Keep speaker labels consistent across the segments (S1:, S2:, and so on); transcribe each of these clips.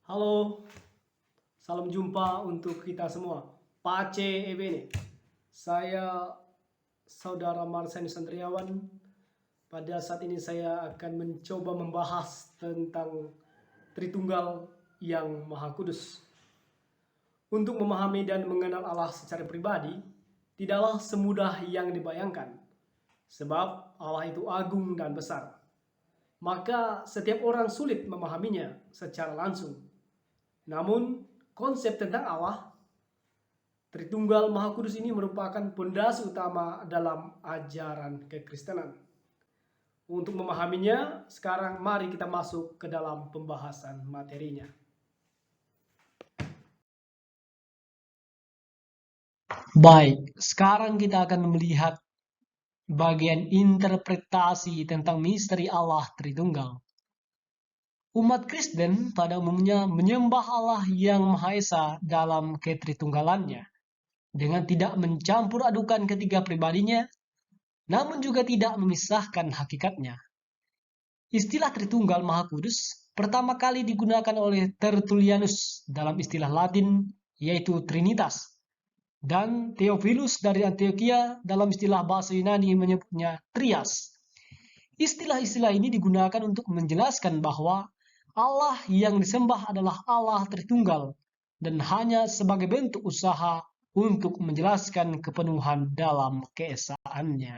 S1: Halo, salam jumpa untuk kita semua. Pace ebene. Saya Saudara Marsani Sandriawan. Pada saat ini saya akan mencoba membahas tentang Tritunggal yang Maha Kudus. Untuk memahami dan mengenal Allah secara pribadi, tidaklah semudah yang dibayangkan. Sebab Allah itu agung dan besar. Maka setiap orang sulit memahaminya secara langsung. Namun, konsep tentang Allah, Tritunggal Maha Kudus ini merupakan pondasi utama dalam ajaran kekristenan. Untuk memahaminya, sekarang mari kita masuk ke dalam pembahasan materinya. Baik, sekarang kita akan melihat bagian interpretasi tentang misteri Allah Tritunggal. Umat Kristen pada umumnya menyembah Allah yang Maha Esa dalam ketritunggalannya, dengan tidak mencampur adukan ketiga pribadinya, namun juga tidak memisahkan hakikatnya. Istilah Tritunggal Maha Kudus pertama kali digunakan oleh Tertullianus dalam istilah Latin, yaitu Trinitas, dan Theophilus dari Antioquia dalam istilah bahasa Yunani menyebutnya Trias. Istilah-istilah ini digunakan untuk menjelaskan bahwa Allah yang disembah adalah Allah Tritunggal dan hanya sebagai bentuk usaha untuk menjelaskan kepenuhan dalam keesaannya.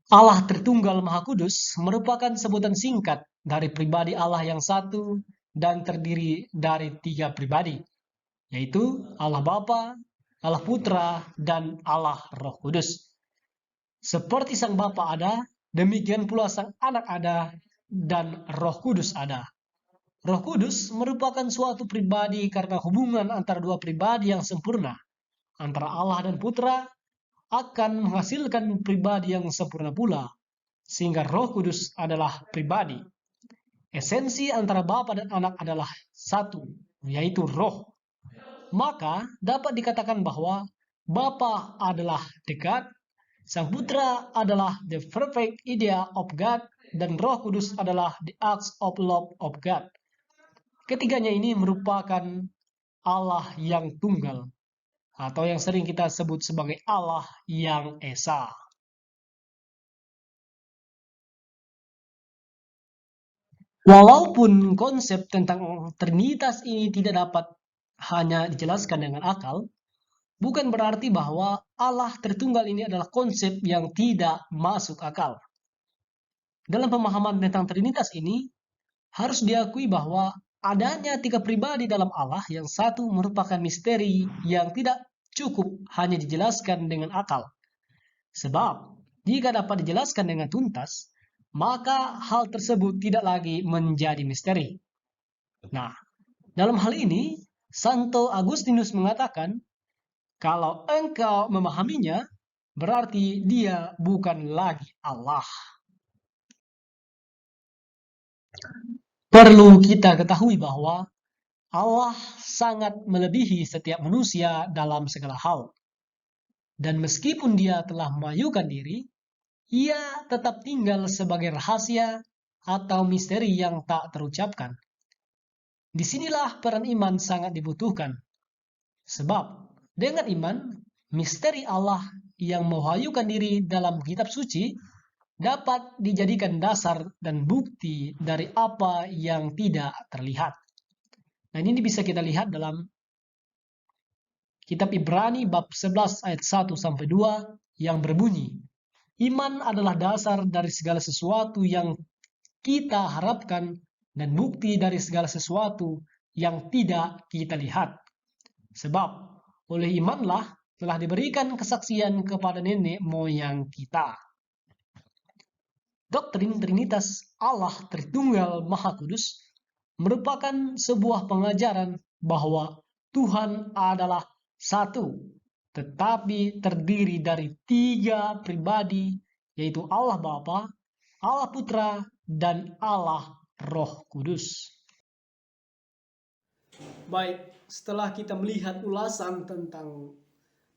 S1: Allah Tritunggal Maha Kudus merupakan sebutan singkat dari pribadi Allah yang satu dan terdiri dari tiga pribadi, yaitu Allah Bapa, Allah Putra, dan Allah Roh Kudus. Seperti Sang Bapa ada, demikian pula Sang Anak ada, dan Roh Kudus ada. Roh Kudus merupakan suatu pribadi karena hubungan antara dua pribadi yang sempurna, antara Allah dan Putra, akan menghasilkan pribadi yang sempurna pula, sehingga Roh Kudus adalah pribadi. Esensi antara Bapa dan Anak adalah satu, yaitu Roh. Maka dapat dikatakan bahwa Bapa adalah dekat, Sang Putra adalah the perfect idea of God, dan Roh Kudus adalah the acts of love of God. Ketiganya ini merupakan Allah yang tunggal, atau yang sering kita sebut sebagai Allah yang Esa. Walaupun konsep tentang Trinitas ini tidak dapat hanya dijelaskan dengan akal, bukan berarti bahwa Allah Tritunggal ini adalah konsep yang tidak masuk akal. Dalam pemahaman tentang Trinitas ini, harus diakui bahwa adanya tiga pribadi dalam Allah yang satu merupakan misteri yang tidak cukup hanya dijelaskan dengan akal. Sebab, jika dapat dijelaskan dengan tuntas, maka hal tersebut tidak lagi menjadi misteri. Nah, dalam hal ini, Santo Agustinus mengatakan, kalau engkau memahaminya, berarti dia bukan lagi Allah. Perlu kita ketahui bahwa Allah sangat melebihi setiap manusia dalam segala hal. Dan meskipun dia telah memajukan diri, ia tetap tinggal sebagai rahasia atau misteri yang tak terucapkan. Disinilah peran iman sangat dibutuhkan. Sebab dengan iman, misteri Allah yang mewahayukan diri dalam kitab suci dapat dijadikan dasar dan bukti dari apa yang tidak terlihat. Nah, ini bisa kita lihat dalam kitab Ibrani bab 11 ayat 1 sampai 2 yang berbunyi, iman adalah dasar dari segala sesuatu yang kita harapkan dan bukti dari segala sesuatu yang tidak kita lihat. Sebab oleh imanlah telah diberikan kesaksian kepada nenek moyang kita. Doktrin Trinitas Allah Tritunggal Maha Kudus merupakan sebuah pengajaran bahwa Tuhan adalah satu, tetapi terdiri dari tiga pribadi, yaitu Allah Bapa, Allah Putra, dan Allah Roh Kudus. Baik, setelah kita melihat ulasan tentang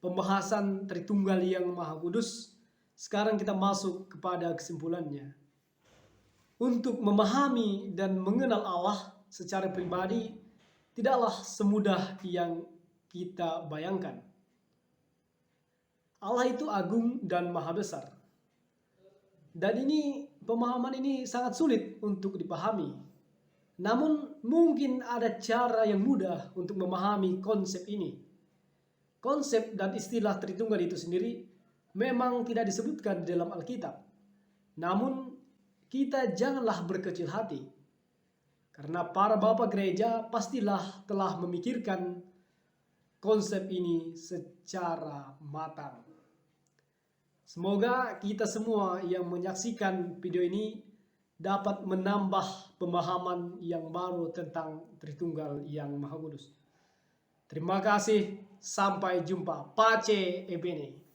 S1: pembahasan Tritunggal yang Maha Kudus, sekarang kita masuk kepada kesimpulannya. Untuk memahami dan mengenal Allah secara pribadi tidaklah semudah yang kita bayangkan. Allah itu agung dan maha besar. Dan pemahaman ini sangat sulit untuk dipahami. Namun mungkin ada cara yang mudah untuk memahami konsep ini. Konsep dan istilah Tritunggal itu sendiri memang tidak disebutkan di dalam Alkitab. Namun kita janganlah berkecil hati. Karena para bapak gereja pastilah telah memikirkan konsep ini secara matang. Semoga kita semua yang menyaksikan video ini dapat menambah pemahaman yang baru tentang Tritunggal yang Maha Kudus. Terima kasih, sampai jumpa. Pace ebene.